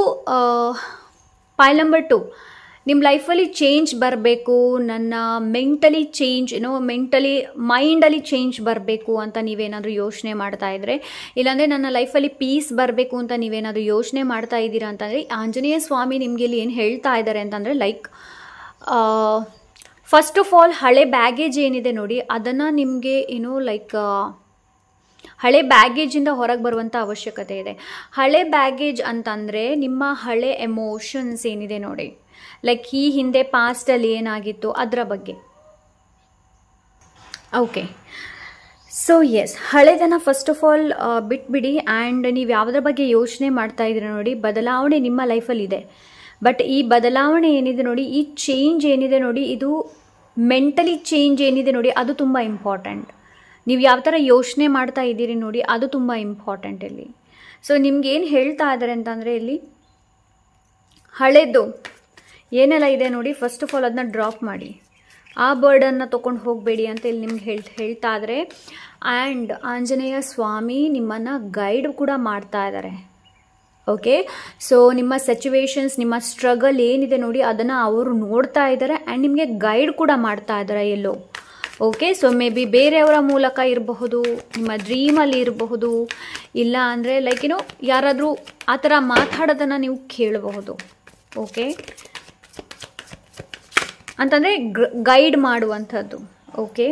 ಪೈಲ್ number 2 ನಿಮ್ಮ ಲೈಫಲ್ಲಿ change ಬರಬೇಕು, ನನ್ನ ಮೆಂಟಲಿ ಚೇಂಜ್ ಮೆಂಟಲಿ ಮೈಂಡಲ್ಲಿ ಚೇಂಜ್ ಬರಬೇಕು ಅಂತ ನೀವೇನಾದರೂ ಯೋಚನೆ ಮಾಡ್ತಾ ಇದ್ರೆ, ಇಲ್ಲಾಂದರೆ ನನ್ನ ಲೈಫಲ್ಲಿ ಪೀಸ್ ಬರಬೇಕು ಅಂತ ನೀವೇನಾದರೂ ಯೋಚನೆ ಮಾಡ್ತಾ ಇದ್ದೀರಾ ಅಂತಂದರೆ, ಆಂಜನೇಯ ಸ್ವಾಮಿ ನಿಮಗೆ ಇಲ್ಲಿ ಏನು ಹೇಳ್ತಾ ಇದ್ದಾರೆ ಅಂತಂದರೆ, ಲೈಕ್ ಫಸ್ಟ್ ಆಫ್ ಆಲ್ ಹಳೆ ಬ್ಯಾಗೇಜ್ ಏನಿದೆ ನೋಡಿ, ಅದನ್ನು ನಿಮಗೆ ಹಳೆ ಬ್ಯಾಗೇಜಿಂದ ಹೊರಗೆ ಬರುವಂಥ ಅವಶ್ಯಕತೆ ಇದೆ. ಹಳೆ ಬ್ಯಾಗೇಜ್ ಅಂತಂದರೆ ನಿಮ್ಮ ಹಳೆ ಎಮೋಷನ್ಸ್ ಏನಿದೆ ನೋಡಿ, ಲೈಕ್ ಈ ಹಿಂದೆ ಪಾಸ್ಟಲ್ಲಿ ಏನಾಗಿತ್ತು ಅದರ ಬಗ್ಗೆ. ಓಕೆ, ಸೊ ಎಸ್, ಹಳೆದನ್ನು ಫಸ್ಟ್ ಆಫ್ ಆಲ್ ಬಿಟ್ಬಿಡಿ. ಆ್ಯಂಡ್ ನೀವು ಯಾವುದ್ರ ಬಗ್ಗೆ ಯೋಚನೆ ಮಾಡ್ತಾ ಇದ್ದೀರ ನೋಡಿ, ಬದಲಾವಣೆ ನಿಮ್ಮ ಲೈಫಲ್ಲಿ ಇದೆ. ಬಟ್ ಈ ಬದಲಾವಣೆ ಏನಿದೆ ನೋಡಿ, ಈ ಚೇಂಜ್ ಏನಿದೆ ನೋಡಿ, ಇದು ಮೆಂಟಲಿ ಚೇಂಜ್ ಏನಿದೆ ನೋಡಿ, ಅದು ತುಂಬ ಇಂಪಾರ್ಟೆಂಟ್. ನೀವು ಯಾವ ಥರ ಯೋಚನೆ ಮಾಡ್ತಾ ಇದ್ದೀರಿ ನೋಡಿ, ಅದು ತುಂಬ ಇಂಪಾರ್ಟೆಂಟ್ ಇಲ್ಲಿ. ಸೊ ನಿಮ್ಗೆ ಏನು ಹೇಳ್ತಾ ಇದ್ದಾರೆ ಅಂತಂದರೆ, ಇಲ್ಲಿ ಹಳೆದು ಏನೆಲ್ಲ ಇದೆ ನೋಡಿ, ಫಸ್ಟ್ ಆಫ್ ಆಲ್ ಅದನ್ನ ಡ್ರಾಪ್ ಮಾಡಿ, ಆ ಬರ್ಡನ್ನು ತೊಗೊಂಡು ಹೋಗಬೇಡಿ ಅಂತ ಇಲ್ಲಿ ನಿಮ್ಗೆ ಹೇಳ್ತಾ ಇದ್ದಾರೆ. ಆ್ಯಂಡ್ ಆಂಜನೇಯ ಸ್ವಾಮಿ ನಿಮ್ಮನ್ನು ಗೈಡ್ ಕೂಡ ಮಾಡ್ತಾ ಇದ್ದಾರೆ. ಓಕೆ, ಸೊ ನಿಮ್ಮ ಸಿಚುವೇಶನ್ಸ್, ನಿಮ್ಮ ಸ್ಟ್ರಗಲ್ ಏನಿದೆ ನೋಡಿ, ಅದನ್ನು ಅವರು ನೋಡ್ತಾ ಇದ್ದಾರೆ ಆ್ಯಂಡ್ ನಿಮಗೆ ಗೈಡ್ ಕೂಡ ಮಾಡ್ತಾ ಇದ್ದಾರೆ ಎಲ್ಲೋ. ಓಕೆ, ಸೊ ಮೇ ಬಿ ಬೇರೆಯವರ ಮೂಲಕ ಇರಬಹುದು, ನಿಮ್ಮ ಡ್ರೀಮಲ್ಲಿ ಇರಬಹುದು, ಇಲ್ಲ ಅಂದರೆ ಲೈಕ್ ಯಾರಾದರೂ ಆ ಥರ ಮಾತಾಡೋದನ್ನು ನೀವು ಕೇಳಬಹುದು. ಓಕೆ, ಅಂತಂದರೆ ಗೈಡ್ ಮಾಡುವಂಥದ್ದು. ಓಕೆ,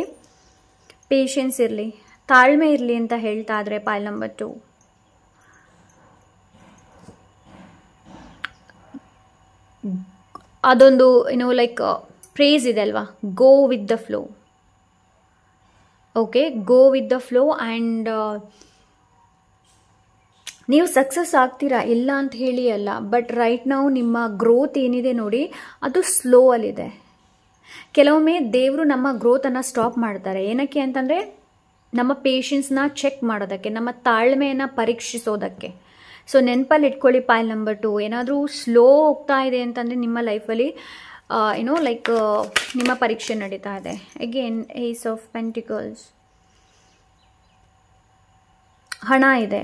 ಪೇಷನ್ಸ್ ಇರಲಿ, ತಾಳ್ಮೆ ಇರಲಿ ಅಂತ ಹೇಳ್ತಾ ಇದ್ರೆ ಪೈಲ್ ನಂಬರ್ 2. ಅದೊಂದು ಲೈಕ್ ಪ್ರೇಸ್ ಇದೆ ಅಲ್ವಾ, go with the flow. Okay, go with the flow. And ನೀವು ಸಕ್ಸಸ್ ಆಗ್ತೀರಾ, ಇಲ್ಲ ಅಂತ ಹೇಳಿ ಅಲ್ಲ, ಬಟ್ ರೈಟ್ ನಾವು ನಿಮ್ಮ ಗ್ರೋತ್ ಏನಿದೆ ನೋಡಿ, ಅದು ಸ್ಲೋ ಅಲ್ಲಿದೆ. ಕೆಲವೊಮ್ಮೆ ದೇವರು ನಮ್ಮ ಗ್ರೋತನ್ನು ಸ್ಟಾಪ್ ಮಾಡ್ತಾರೆ. ಏನಕ್ಕೆ ಅಂತಂದರೆ, ನಮ್ಮ ಪೇಷನ್ಸ್ನ ಚೆಕ್ ಮಾಡೋದಕ್ಕೆ, ನಮ್ಮ ತಾಳ್ಮೆಯನ್ನು ಪರೀಕ್ಷಿಸೋದಕ್ಕೆ. ಸೊ ನೆನಪಲ್ಲಿ ಇಟ್ಕೊಳ್ಳಿ, ಪೈಲ್ ನಂಬರ್ 2 ಏನಾದರೂ ಸ್ಲೋ ಹೋಗ್ತಾ ಇದೆ ಅಂತಂದರೆ ನಿಮ್ಮ ಲೈಫಲ್ಲಿ ಲೈಕ್ ನಿಮ್ಮ ಪರೀಕ್ಷೆ ನಡೀತಾ ಇದೆ. ಅಗೇನ್ ಏಸ್ ಆಫ್ ಪೆಂಟಿಕಲ್ಸ್, ಹಣ ಇದೆ,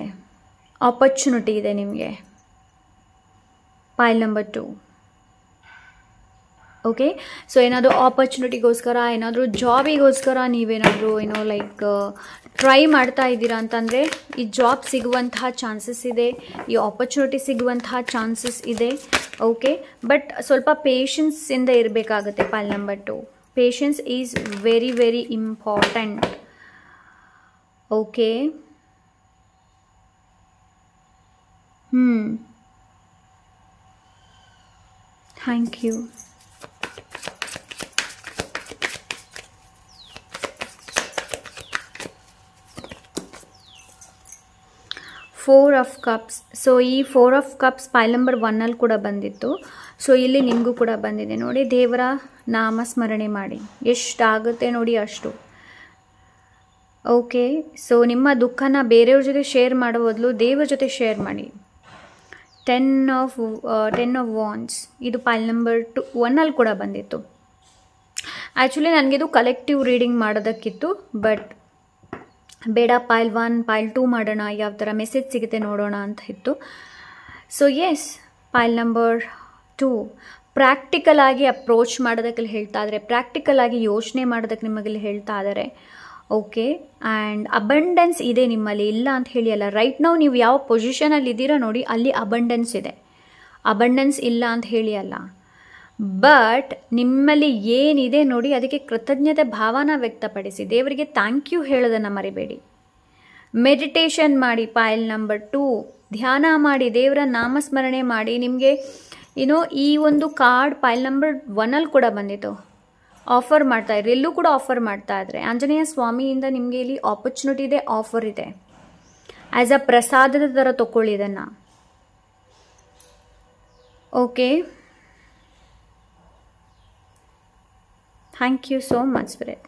ಆಪರ್ಚುನಿಟಿ ಇದೆ ನಿಮಗೆ, ಪೈಲ್ ನಂಬರ್ 2. ಓಕೆ, ಸೊ ಏನಾದರೂ ಆಪರ್ಚುನಿಟಿಗೋಸ್ಕರ, ಏನಾದರೂ ಜಾಬಿಗೋಸ್ಕರ ನೀವೇನಾದರೂ ಲೈಕ್ ಟ್ರೈ ಮಾಡ್ತಾ ಇದ್ದೀರಾ ಅಂತಂದರೆ, ಈ ಜಾಬ್ ಸಿಗುವಂತಹ ಚಾನ್ಸಸ್ ಇದೆ, ಈ ಆಪರ್ಚುನಿಟಿ ಸಿಗುವಂತಹ ಚಾನ್ಸಸ್ ಇದೆ. ಓಕೆ, ಬಟ್ ಸ್ವಲ್ಪ ಪೇಷನ್ಸಿಂದ ಇರಬೇಕಾಗುತ್ತೆ. Pile number 2, patience is very very important. Okay, thank you. Four of cups. So ಈ 4 ಆಫ್ ಕಪ್ಸ್ ಪೈಲ್ ನಂಬರ್ 1 ಕೂಡ ಬಂದಿತ್ತು. ಸೊ ಇಲ್ಲಿ ನಿಮಗೂ ಕೂಡ ಬಂದಿದೆ ನೋಡಿ. ದೇವರ ನಾಮಸ್ಮರಣೆ ಮಾಡಿ, ಎಷ್ಟಾಗುತ್ತೆ ನೋಡಿ ಅಷ್ಟು. ಓಕೆ, ಸೊ ನಿಮ್ಮ ದುಃಖನ ಬೇರೆಯವ್ರ ಜೊತೆ ಶೇರ್ ಮಾಡೋ ಬದಲು ದೇವರ ಜೊತೆ ಶೇರ್ ಮಾಡಿ. 10 ಆಫ್ ವಾಂಡ್ಸ್, ಇದು ಪೈಲ್ ನಂಬರ್ 1 ಕೂಡ ಬಂದಿತ್ತು. ಆ್ಯಕ್ಚುಲಿ ನನಗಿದು ಕಲೆಕ್ಟಿವ್ ರೀಡಿಂಗ್ ಮಾಡೋದಕ್ಕಿತ್ತು, ಬಟ್ ಬೇಡ, ಪೈಲ್ 1 ಪೈಲ್ 2 ಮಾಡೋಣ, ಯಾವ ಥರ ಮೆಸೇಜ್ ಸಿಗುತ್ತೆ ನೋಡೋಣ ಅಂತ ಇತ್ತು. So yes, pile number 2 practical ಆಗಿ ಅಪ್ರೋಚ್ ಮಾಡೋದಕ್ಕೆ ಹೇಳ್ತಾ ಇದ್ದಾರೆ, ಪ್ರಾಕ್ಟಿಕಲ್ ಆಗಿ ಯೋಚನೆ ಮಾಡೋದಕ್ಕೆ ನಿಮಗೆ ಹೇಳ್ತಾ ಇದ್ದಾರೆ. ಓಕೆ, ಆ್ಯಂಡ್ ಅಬಂಡೆನ್ಸ್ ಇದೆ ನಿಮ್ಮಲ್ಲಿ, ಇಲ್ಲ ಅಂತ ಹೇಳಿ ಅಲ್ಲ. ರೈಟ್ ನಾವು ನೀವು ಯಾವ ಪೊಸಿಷನಲ್ಲಿ ಇದ್ದೀರಾ ನೋಡಿ, ಅಲ್ಲಿ ಅಬಂಡೆನ್ಸ್ ಇದೆ, ಅಬಂಡೆನ್ಸ್ ಇಲ್ಲ ಅಂತ ಹೇಳಿ ಅಲ್ಲ. ಬಟ್ ನಿಮ್ಮಲ್ಲಿ ಏನಿದೆ ನೋಡಿ, ಅದಕ್ಕೆ ಕೃತಜ್ಞತೆ ಭಾವನ ವ್ಯಕ್ತಪಡಿಸಿ ದೇವರಿಗೆ ಥ್ಯಾಂಕ್ ಯು ಹೇಳೋದನ್ನು ಮರಿಬೇಡಿ. ಮೆಡಿಟೇಷನ್ ಮಾಡಿ, ಪೈಲ್ ನಂಬರ್ 2 ಧ್ಯಾನ ಮಾಡಿ, ದೇವರ ನಾಮಸ್ಮರಣೆ ಮಾಡಿ. ನಿಮಗೆ ಈ ಒಂದು ಕಾರ್ಡ್ ಪೈಲ್ ನಂಬರ್ 1 ಕೂಡ ಬಂದಿತ್ತು. ಆಫರ್ ಮಾಡ್ತಾ ಇದ್ರಿ, ಎಲ್ಲೂ ಕೂಡ ಆಫರ್ ಮಾಡ್ತಾ ಇದ್ರೆ ಆಂಜನೇಯ ಸ್ವಾಮಿಯಿಂದ ನಿಮಗೆ ಇಲ್ಲಿ ಆಪರ್ಚುನಿಟಿ ಇದೆ, ಆಫರ್ ಇದೆ. ಆ್ಯಸ್ ಅ ಪ್ರಸಾದದ ಥರ ತಗೊಳ್ಳಿ ಇದನ್ನು. Okay, thank you so much spirit,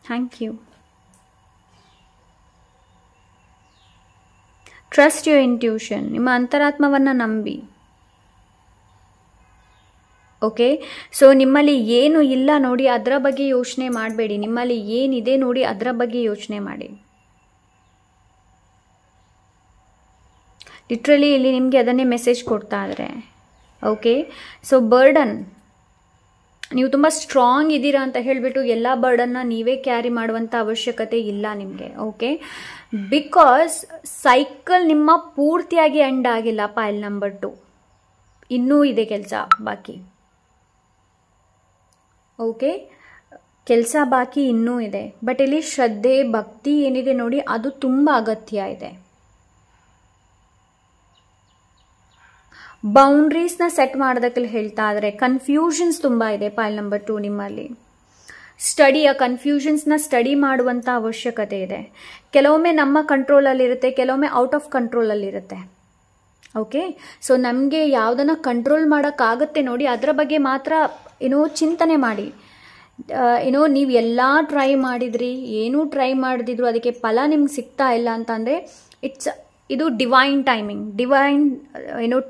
thank you. Trust your intuition, ನಿಮ್ಮ ಅಂತರಾತ್ಮವನ್ನು ನಂಬಿ. ಓಕೆ, ಸೊ ನಿಮ್ಮಲ್ಲಿ ಏನು ಇಲ್ಲ ನೋಡಿ ಅದರ ಬಗ್ಗೆ ಯೋಚನೆ ಮಾಡಬೇಡಿ, ನಿಮ್ಮಲ್ಲಿ ಏನಿದೆ ನೋಡಿ ಅದರ ಬಗ್ಗೆ ಯೋಚನೆ ಮಾಡಿ. ಲಿಟ್ರಲಿ ಇಲ್ಲಿ ನಿಮಗೆ ಅದನ್ನೇ ಮೆಸೇಜ್ ಕೊಡ್ತಾ ಇದ್ದಾರೆ. ಓಕೆ, ಸೊ ಬರ್ಡನ್, ನೀವು ತುಂಬ ಸ್ಟ್ರಾಂಗ್ ಇದ್ದೀರಾ ಅಂತ ಹೇಳಿಬಿಟ್ಟು ಎಲ್ಲ ಬರ್ಡನ್ನ ನೀವೇ ಕ್ಯಾರಿ ಮಾಡುವಂಥ ಅವಶ್ಯಕತೆ ಇಲ್ಲ ನಿಮಗೆ. ಓಕೆ, ಬಿಕಾಸ್ ಸೈಕಲ್ ನಿಮ್ಮ ಪೂರ್ತಿಯಾಗಿ ಎಂಡ್ ಆಗಿಲ್ಲ. ಪೈಲ್ ನಂಬರ್ 2 ಇನ್ನೂ ಇದೆ ಕೆಲಸ ಬಾಕಿ. ಓಕೆ, ಕೆಲಸ ಬಾಕಿ ಇನ್ನೂ ಇದೆ. ಬಟ್ ಇಲ್ಲಿ ಶ್ರದ್ಧೆ ಭಕ್ತಿ ಏನಿದೆ ನೋಡಿ ಅದು ತುಂಬ ಅಗತ್ಯ ಇದೆ. ಬೌಂಡ್ರೀಸ್ನ ಸೆಟ್ ಮಾಡೋದಕ್ಕೆ ಹೇಳ್ತಾ ಇದ್ದಾರೆ. ಕನ್ಫ್ಯೂಷನ್ಸ್ ತುಂಬ ಇದೆ ಪೈಲ್ ನಂಬರ್ 2 ನಿಮ್ಮಲ್ಲಿ. ಸ್ಟಡಿಯ ಕನ್ಫ್ಯೂಷನ್ಸ್ನ ಸ್ಟಡಿ ಮಾಡುವಂಥ ಅವಶ್ಯಕತೆ ಇದೆ. ಕೆಲವೊಮ್ಮೆ ನಮ್ಮ ಕಂಟ್ರೋಲಲ್ಲಿರುತ್ತೆ, ಕೆಲವೊಮ್ಮೆ ಔಟ್ ಆಫ್ ಕಂಟ್ರೋಲಲ್ಲಿರುತ್ತೆ. ಓಕೆ, ಸೊ ನಮಗೆ ಯಾವುದನ್ನು ಕಂಟ್ರೋಲ್ ಮಾಡೋಕ್ಕಾಗತ್ತೆ ನೋಡಿ ಅದರ ಬಗ್ಗೆ ಮಾತ್ರ ಚಿಂತನೆ ಮಾಡಿ. ನೀವು ಎಲ್ಲ ಟ್ರೈ ಮಾಡಿದ್ರಿ, ಏನೂ ಟ್ರೈ ಮಾಡಿದ್ರು ಅದಕ್ಕೆ ಫಲ ನಿಮ್ಗೆ ಸಿಗ್ತಾ ಇಲ್ಲ ಅಂತಂದರೆ ಇದು ಡಿವೈನ್ ಟೈಮಿಂಗ್, ಡಿವೈನ್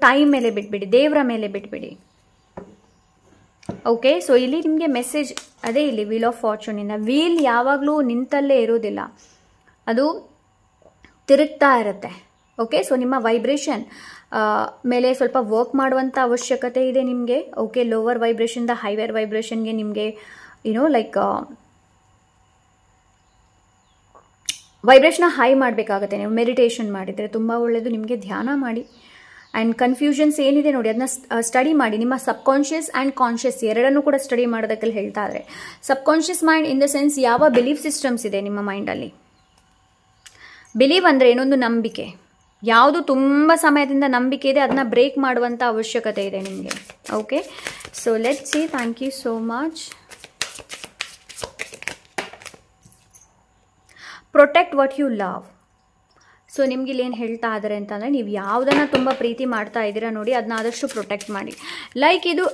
ಟೈಮ್ ಮೇಲೆ ಬಿಟ್ಬಿಡಿ, ದೇವರ ಮೇಲೆ ಬಿಟ್ಬಿಡಿ. ಓಕೆ, ಸೊ ಇಲ್ಲಿ ನಿಮಗೆ ಮೆಸೇಜ್ ಅದೇ, ಇಲ್ಲಿ ವೀಲ್ ಆಫ್ ಫಾರ್ಚೂನಿಂದ. ವೀಲ್ ಯಾವಾಗಲೂ ನಿಂತಲ್ಲೇ ಇರೋದಿಲ್ಲ, ಅದು ತಿರುಗ್ತಾ ಇರುತ್ತೆ. ಓಕೆ, ಸೊ ನಿಮ್ಮ ವೈಬ್ರೇಷನ್ ಮೇಲೆ ಸ್ವಲ್ಪ ವರ್ಕ್ ಮಾಡುವಂಥ ಅವಶ್ಯಕತೆ ಇದೆ ನಿಮಗೆ. ಓಕೆ, ಲೋವರ್ ವೈಬ್ರೇಷನ್ದ ಹೈಯರ್ ವೈಬ್ರೇಷನ್ಗೆ ನಿಮಗೆ ಲೈಕ್ ವೈಬ್ರೇಷನ್ನ ಹೈ ಮಾಡಬೇಕಾಗುತ್ತೆ. ನೀವು ಮೆಡಿಟೇಷನ್ ಮಾಡಿದರೆ ತುಂಬ ಒಳ್ಳೆಯದು. ನಿಮಗೆ ಧ್ಯಾನ ಮಾಡಿ. ಆ್ಯಂಡ್ ಕನ್ಫ್ಯೂಷನ್ಸ್ ಏನಿದೆ ನೋಡಿ ಅದನ್ನ ಸ್ಟಡಿ ಮಾಡಿ. ನಿಮ್ಮ ಸಬ್ಕಾನ್ಷಿಯಸ್ ಆ್ಯಂಡ್ ಕಾನ್ಷಿಯಸ್ ಎರಡನ್ನೂ ಕೂಡ ಸ್ಟಡಿ ಮಾಡೋದಕ್ಕೆ ಹೇಳ್ತಾ ಇದ್ದಾರೆ. Subconscious mind in the sense ಯಾವ ಬಿಲೀಫ್ ಸಿಸ್ಟಮ್ಸ್ ಇದೆ ನಿಮ್ಮ ಮೈಂಡಲ್ಲಿ. ಬಿಲೀವ್ ಅಂದರೆ ಏನೊಂದು ನಂಬಿಕೆ, ಯಾವುದು ತುಂಬ ಸಮಯದಿಂದ ನಂಬಿಕೆ ಇದೆ ಅದನ್ನ ಬ್ರೇಕ್ ಮಾಡುವಂಥ ಅವಶ್ಯಕತೆ ಇದೆ ನಿಮಗೆ. Okay, so let's see. Thank you so much. Protect what you love. So ನಿಮ್ಗೆ ಇಲ್ಲಿ ಏನು ಹೇಳ್ತಾ ಇದ್ದಾರೆ ಅಂತಂದರೆ, ನೀವು ಯಾವುದನ್ನು ತುಂಬ ಪ್ರೀತಿ ಮಾಡ್ತಾ ಇದ್ದೀರಾ ನೋಡಿ ಅದನ್ನ ಆದಷ್ಟು ಪ್ರೊಟೆಕ್ಟ್ ಮಾಡಿ. ಲೈಕ್ ಇದು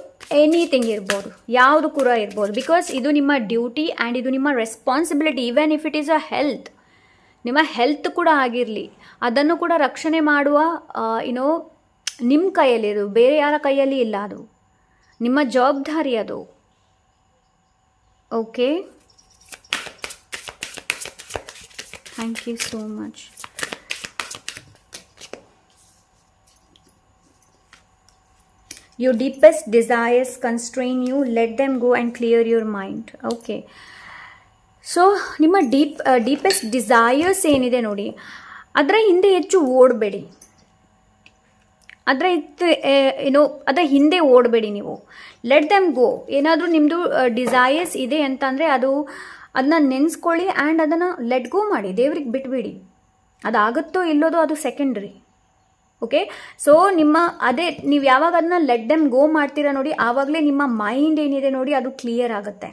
ಎನಿಥಿಂಗ್ ಇರ್ಬೋದು, ಯಾವುದು ಕೂಡ ಇರ್ಬೋದು. ಬಿಕಾಸ್ ಇದು ನಿಮ್ಮ ಡ್ಯೂಟಿ ಆ್ಯಂಡ್ ಇದು ನಿಮ್ಮ responsibility. Even if it is a health, ನಿಮ್ಮ ಹೆಲ್ತ್ ಕೂಡ ಆಗಿರಲಿ, ಅದನ್ನು ಕೂಡ ರಕ್ಷಣೆ ಮಾಡುವ ನಿಮ್ಮ ಕೈಯಲ್ಲಿ, ಅದು ಬೇರೆ ಯಾರ ಕೈಯಲ್ಲಿ ಇಲ್ಲ, ಅದು ನಿಮ್ಮ ಜವಾಬ್ದಾರಿ ಅದು. Okay, thank you so much. Your deepest desires constrain you. Let them go and clear your mind. Okay. So ನಿಮ್ಮ ಡೀಪೆಸ್ಟ್ ಡಿಸೈರ್ಸ್ ಏನಿದೆ ನೋಡಿ ಅದರ ಹಿಂದೆ ಹೆಚ್ಚು ಓಡಬೇಡಿ. ಅದರ ಹಿಂದೆ ಓಡಬೇಡಿ ನೀವು. ಲೆಟ್ ದೆಮ್ ಗೋ. ಏನಾದರೂ ನಿಮ್ಮದು ಡಿಸೈರ್ಸ್ ಇದೆ ಅಂತಂದರೆ ಅದನ್ನ ನೆನೆಸ್ಕೊಳ್ಳಿ ಆ್ಯಂಡ್ ಅದನ್ನು ಲೆಟ್ ಗೋ ಮಾಡಿ, ದೇವ್ರಿಗೆ ಬಿಟ್ಬಿಡಿ. ಅದಾಗುತ್ತೋ ಇಲ್ಲೋದು ಅದು ಸೆಕೆಂಡ್ರಿ. ಓಕೆ, ಸೊ ನೀವು ಯಾವಾಗ ಅದನ್ನ ಲೆಟ್ ದೆಮ್ ಗೋ ಮಾಡ್ತೀರಾ ನೋಡಿ ಆವಾಗಲೇ ನಿಮ್ಮ ಮೈಂಡ್ ಏನಿದೆ ನೋಡಿ ಅದು ಕ್ಲಿಯರ್ ಆಗುತ್ತೆ.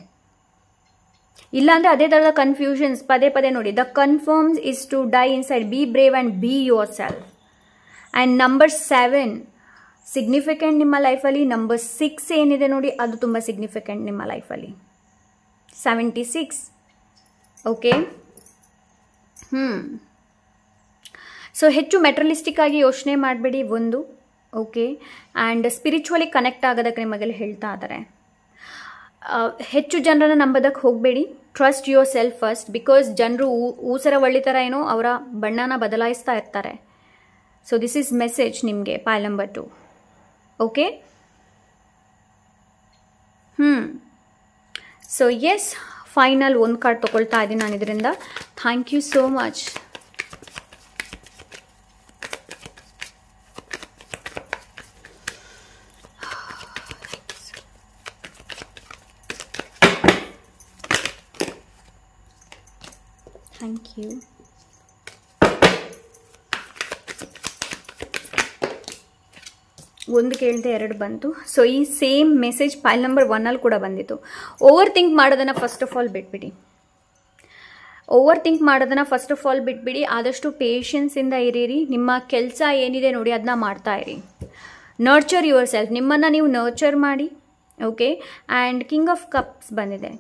ಇಲ್ಲಾಂದರೆ ಅದೇ ಥರದ ಕನ್ಫ್ಯೂಷನ್ಸ್ ಪದೇ ಪದೇ ನೋಡಿ. The conforms is to die inside. Be brave and be yourself. And number 7 significant ನಿಮ್ಮ ಲೈಫಲ್ಲಿ. ನಂಬರ್ 6 ಏನಿದೆ ನೋಡಿ ಅದು ತುಂಬ ಸಿಗ್ನಿಫಿಕೆಂಟ್ ನಿಮ್ಮ ಲೈಫಲ್ಲಿ. 76. ಓಕೆ, ಸೊ ಹೆಚ್ಚು ಮೆಟೀರಿಯಲಿಸ್ಟಿಕ್ ಆಗಿ ಯೋಚನೆ ಮಾಡಬೇಡಿ ಒಂದು. ಓಕೆ, ಆ್ಯಂಡ್ ಸ್ಪಿರಿಚುವಲಿ ಕನೆಕ್ಟ್ ಆಗೋದಕ್ಕೆ ನಿಮಗೆಲ್ಲ ಹೇಳ್ತಾ ಇದ್ದಾರೆ. ಹೆಚ್ಚು ಜನರನ್ನು ನಂಬೋದಕ್ಕೆ ಹೋಗಬೇಡಿ. Trust your self first. Because ಜನರು ಊಸರ ಒಳ್ಳಿ ಥರ ಅವರ ಬಣ್ಣನ ಬದಲಾಯಿಸ್ತಾ ಇರ್ತಾರೆ. ಸೊ ದಿಸ್ ಈಸ್ ಮೆಸೇಜ್ ನಿಮಗೆ pile number 2. Okay, so yes, final ಒಂದು ಕಾರ್ಡ್ ತೊಗೊಳ್ತಾ ಇದ್ದೀನಿ ನಾನು ಇದರಿಂದ. Thank you so much. Thank you. ಒಂದು ಕೇಳಿದೆ 2 ಬಂತು. ಸೊ ಈ ಸೇಮ್ ಮೆಸೇಜ್ ಪೈಲ್ ನಂಬರ್ 1 ಕೂಡ ಬಂದಿತ್ತು. ಓವರ್ ಥಿಂಕ್ ಮಾಡೋದನ್ನು ಫಸ್ಟ್ ಆಫ್ ಆಲ್ ಬಿಟ್ಬಿಡಿ. ಆದಷ್ಟು ಪೇಷನ್ಸಿಂದ ಇರೀರಿ. ನಿಮ್ಮ ಕೆಲಸ ಏನಿದೆ ನೋಡಿ ಅದನ್ನ ಮಾಡ್ತಾ ಇರಿ. ನರ್ಚರ್ ಯುವರ್ ಸೆಲ್ಫ್, ನಿಮ್ಮನ್ನು ನೀವು ನರ್ಚರ್ ಮಾಡಿ. Okay, and king of cups ಬಂದಿದೆ,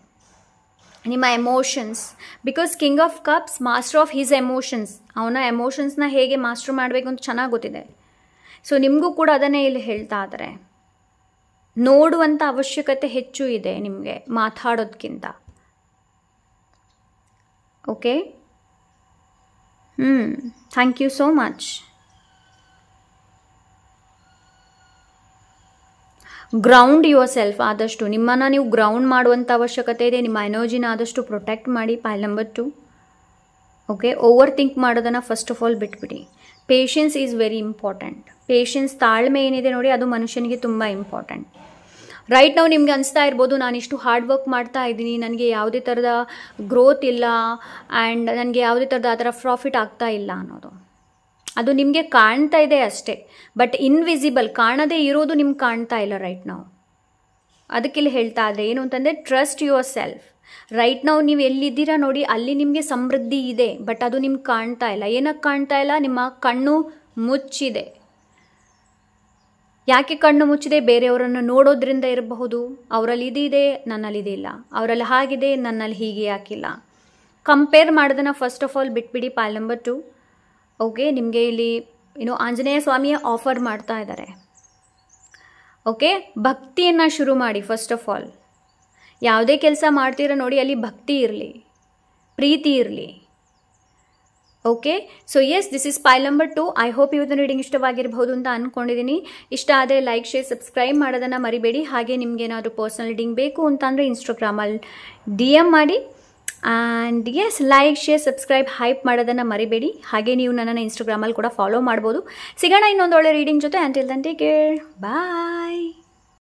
ನಿಮ್ಮ emotions. Because king of cups master of his emotions, ಅವನ ಎಮೋಷನ್ಸ್ನ ಹೇಗೆ ಮಾಸ್ಟರ್ ಮಾಡಬೇಕು ಅಂತ ಚೆನ್ನಾಗಿ ಗೊತ್ತಿದೆ. ಸೊ ನಿಮಗೂ ಕೂಡ ಅದನ್ನೇ ಇಲ್ಲಿ ಹೇಳ್ತಾ ಇದ್ದಾರೆ. ನೋಡುವಂಥ ಅವಶ್ಯಕತೆ ಹೆಚ್ಚು ಇದೆ ನಿಮಗೆ ಮಾತಾಡೋದಕ್ಕಿಂತ. Okay, thank you so much. Ground yourself, ಆದಷ್ಟು ನಿಮ್ಮನ್ನು ನೀವು ಗ್ರೌಂಡ್ ಮಾಡುವಂಥ ಅವಶ್ಯಕತೆ ಇದೆ. ನಿಮ್ಮ ಎನರ್ಜಿನ ಆದಷ್ಟು ಪ್ರೊಟೆಕ್ಟ್ ಮಾಡಿ. ಪೈಲ್ ನಂಬರ್ 2. ಓಕೆ, ಓವರ್ ಥಿಂಕ್ ಮಾಡೋದನ್ನು ಫಸ್ಟ್ ಆಫ್ ಆಲ್ ಬಿಟ್ಬಿಡಿ. Patience is very important. Patience, ತಾಳ್ಮೆ ಏನಿದೆ ನೋಡಿ, ಅದು ಮನುಷ್ಯನಿಗೆ ತುಂಬ ಇಂಪಾರ್ಟೆಂಟ್. ರೈಟ್ ನಾವು ನಿಮಗೆ ಅನಿಸ್ತಾ ಇರ್ಬೋದು, ನಾನಿಷ್ಟು ಹಾರ್ಡ್ ವರ್ಕ್ ಮಾಡ್ತಾ ಇದ್ದೀನಿ, ನನಗೆ ಯಾವುದೇ ಥರದ ಗ್ರೋತ್ ಇಲ್ಲ ಆ್ಯಂಡ್ ನನಗೆ ಯಾವುದೇ ಥರದ ಆ ಥರ ಪ್ರಾಫಿಟ್ ಆಗ್ತಾ ಇಲ್ಲ ಅನ್ನೋದು. ಅದು ನಿಮಗೆ ಕಾಣ್ತಾ ಇದೆ ಅಷ್ಟೇ, ಬಟ್ ಇನ್ವಿಸಿಬಲ್, ಕಾಣದೇ ಇರೋದು ನಿಮ್ಗೆ ಕಾಣ್ತಾ ಇಲ್ಲ ರೈಟ್ ನಾವು. ಅದಕ್ಕಿಲ್ಲಿ ಹೇಳ್ತಾ ಇದ್ರೆ ಏನು ಅಂತಂದರೆ, ಟ್ರಸ್ಟ್ ಯುವರ್ ಸೆಲ್ಫ್. ರೈಟ್ ನಾವು ನೀವು ಎಲ್ಲಿದ್ದೀರಾ ನೋಡಿ, ಅಲ್ಲಿ ನಿಮಗೆ ಸಮೃದ್ಧಿ ಇದೆ, ಬಟ್ ಅದು ನಿಮ್ಗೆ ಕಾಣ್ತಾ ಇಲ್ಲ. ಏನಕ್ಕೆ ಕಾಣ್ತಾ ಇಲ್ಲ? ನಿಮ್ಮ ಕಣ್ಣು ಮುಚ್ಚಿದೆ. ಯಾಕೆ ಕಣ್ಣು ಮುಚ್ಚಿದೆ? ಬೇರೆಯವರನ್ನು ನೋಡೋದ್ರಿಂದ ಇರಬಹುದು. ಅವರಲ್ಲಿ ಇದಿದೆ, ನನ್ನಲ್ಲಿ ಇದಿಲ್ಲ. ಅವರಲ್ಲಿ ಹಾಗಿದೆ, ನನ್ನಲ್ಲಿ ಹೀಗೆ ಯಾಕಿಲ್ಲ. ಕಂಪೇರ್ ಮಾಡೋದನ್ನು ಫಸ್ಟ್ ಆಫ್ ಆಲ್ ಬಿಟ್ಬಿಡಿ. ಪೈಲ್ ನಂಬರ್ 2. ಓಕೆ, ನಿಮಗೆ ಇಲ್ಲಿ ಆಂಜನೇಯ ಸ್ವಾಮಿಯ ಆಫರ್ ಮಾಡ್ತಾ ಇದ್ದಾರೆ. ಓಕೆ, ಭಕ್ತಿಯನ್ನು ಶುರು ಮಾಡಿ. ಫಸ್ಟ್ ಆಫ್ ಆಲ್ ಯಾವುದೇ ಕೆಲಸ ಮಾಡ್ತೀರ ನೋಡಿ, ಅಲ್ಲಿ ಭಕ್ತಿ ಇರಲಿ, ಪ್ರೀತಿ ಇರಲಿ. Okay, so yes, this is pile number 2. I hope ಇವತ್ತಿನ ರೀಡಿಂಗ್ ಇಷ್ಟವಾಗಿರಬಹುದು ಅಂತ ಅಂದ್ಕೊಂಡಿದ್ದೀನಿ. ಇಷ್ಟ ಆದರೆ ಲೈಕ್, ಶೇರ್, ಸಬ್ಸ್ಕ್ರೈಬ್ ಮಾಡೋದನ್ನು ಮರಿಬೇಡಿ. ಹಾಗೆ ನಿಮ್ಗೆ ಏನಾದರೂ ಪರ್ಸನಲ್ ರೀಡಿಂಗ್ ಬೇಕು ಅಂತಂದರೆ ಇನ್ಸ್ಟಾಗ್ರಾಮಲ್ಲಿ DM ಮಾಡಿ. And yes, like, share, subscribe, hype ಮಾಡೋದನ್ನು ಮರಿಬೇಡಿ. ಹಾಗೆ ನೀವು ನನ್ನನ್ನು ಇನ್ಸ್ಟಾಗ್ರಾಮಲ್ಲಿ ಕೂಡ ಫಾಲೋ ಮಾಡ್ಬೋದು. ಸಿಗೋಣ ಇನ್ನೊಂದು ಒಳ್ಳೆ ರೀಡಿಂಗ್ ಜೊತೆ. ಅಂಟಿಲ್ ದೆನ್ ಟೇಕ್ ಕೇರ್, ಬಾಯ್.